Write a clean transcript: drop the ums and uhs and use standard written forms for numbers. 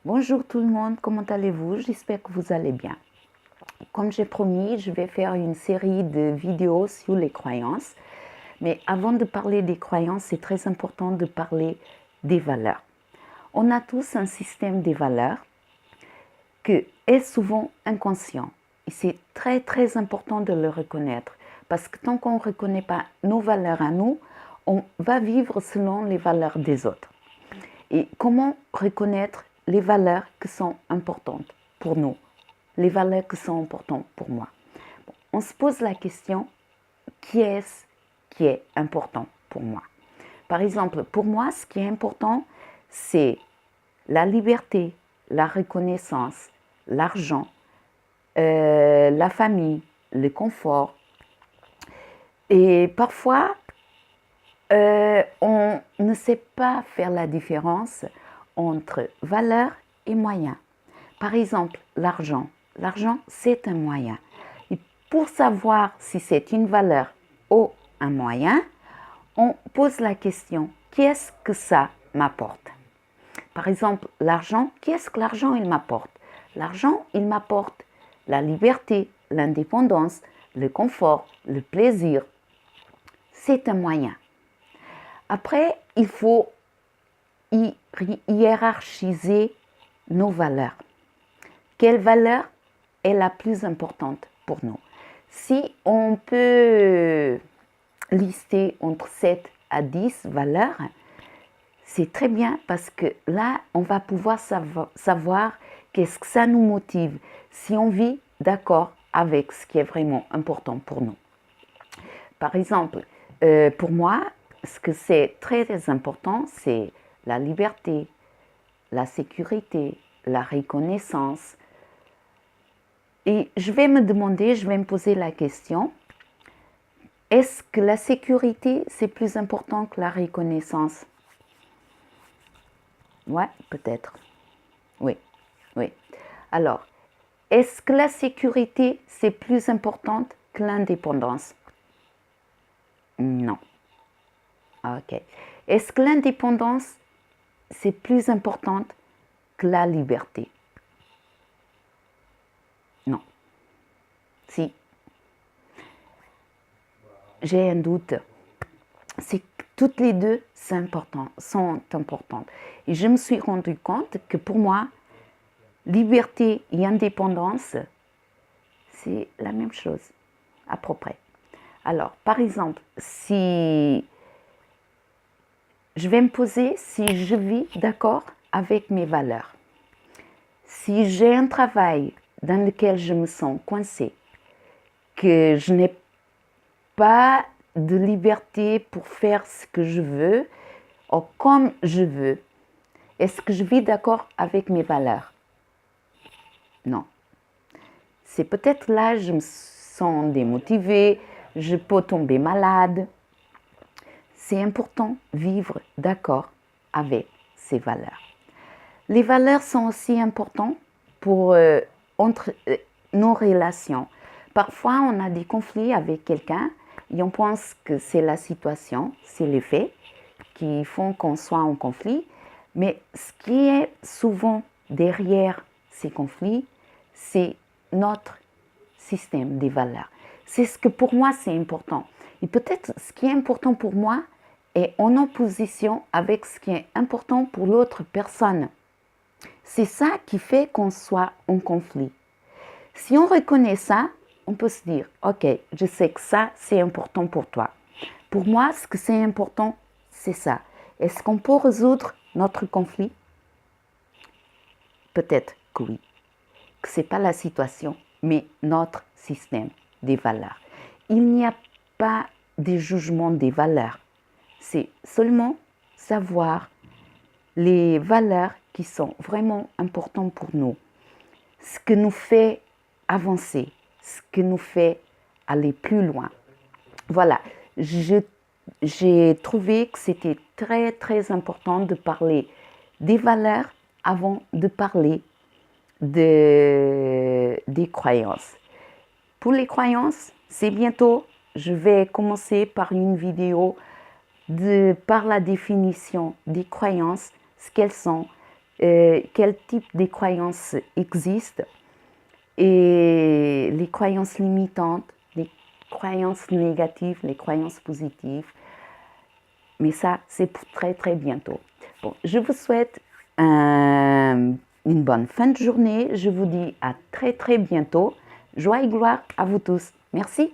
Bonjour tout le monde, comment allez-vous? J'espère que vous allez bien. Comme j'ai promis, je vais faire une série de vidéos sur les croyances. Mais avant de parler des croyances, c'est très important de parler des valeurs. On a tous un système des valeurs qui est souvent inconscient. Et c'est très important de le reconnaître. Parce que tant qu'on ne reconnaît pas nos valeurs à nous, on va vivre selon les valeurs des autres. Et comment reconnaître les valeurs qui sont importantes pour nous, les valeurs qui sont importantes pour moi? On se pose la question, qui est-ce qui est important pour moi? Par exemple, pour moi, ce qui est important, c'est la liberté, la reconnaissance, l'argent, la famille, le confort. Et parfois, on ne sait pas faire la différence entre valeur et moyen. Par exemple, l'argent. L'argent, c'est un moyen. Et pour savoir si c'est une valeur ou un moyen, on pose la question, qu'est-ce que ça m'apporte? Par exemple, l'argent, qu'est-ce que l'argent il m'apporte? L'argent, il m'apporte la liberté, l'indépendance, le confort, le plaisir. C'est un moyen. Après, il faut hiérarchiser nos valeurs. Quelle valeur est la plus importante pour nous? Si on peut lister entre 7 à 10 valeurs, c'est très bien parce que là, on va pouvoir savoir qu'est-ce que ça nous motive, si on vit d'accord avec ce qui est vraiment important pour nous. Par exemple, pour moi, ce que c'est très important, c'est la liberté, la sécurité, la reconnaissance. Et je vais me poser la question, est-ce que la sécurité, c'est plus important que la reconnaissance? Ouais, peut-être. Oui. Alors, est-ce que la sécurité, c'est plus importante que l'indépendance? Non. Ok. Est-ce que l'indépendance, c'est plus importante que la liberté? Non. Si. J'ai un doute. C'est que toutes les deux sont importantes. Et je me suis rendu compte que pour moi, liberté et indépendance, c'est la même chose, à peu près. Alors, par exemple, si je vais me poser si je vis d'accord avec mes valeurs, si j'ai un travail dans lequel je me sens coincée, que je n'ai pas de liberté pour faire ce que je veux ou comme je veux, est-ce que je vis d'accord avec mes valeurs? Non. C'est peut-être là je me sens démotivée, je peux tomber malade. C'est important de vivre d'accord avec ses valeurs. Les valeurs sont aussi importantes pour entre nos relations. Parfois, on a des conflits avec quelqu'un et on pense que c'est la situation, c'est les faits qui font qu'on soit en conflit. Mais ce qui est souvent derrière ces conflits, c'est notre système des valeurs. C'est ce que pour moi c'est important. Et peut-être ce qui est important pour moi est en opposition avec ce qui est important pour l'autre personne. C'est ça qui fait qu'on soit en conflit. Si on reconnaît ça, on peut se dire, ok, je sais que ça c'est important pour toi. Pour moi, ce que c'est important, c'est ça. Est-ce qu'on peut résoudre notre conflit? Peut-être que oui, que ce n'est pas la situation, mais notre système des valeurs. Il n'y a pas de jugement des valeurs. C'est seulement savoir les valeurs qui sont vraiment importantes pour nous. Ce que nous fait avancer, ce qui nous fait aller plus loin. Voilà, j'ai trouvé que c'était très important de parler des valeurs avant de parler des croyances. Pour les croyances, c'est bientôt, je vais commencer par une vidéo par la définition des croyances, ce qu'elles sont, quel type de croyances existent et les croyances limitantes, les croyances négatives, les croyances positives. Mais ça, c'est pour très très bientôt. Bon, je vous souhaite une bonne fin de journée. Je vous dis à très très bientôt. Joie et gloire à vous tous. Merci.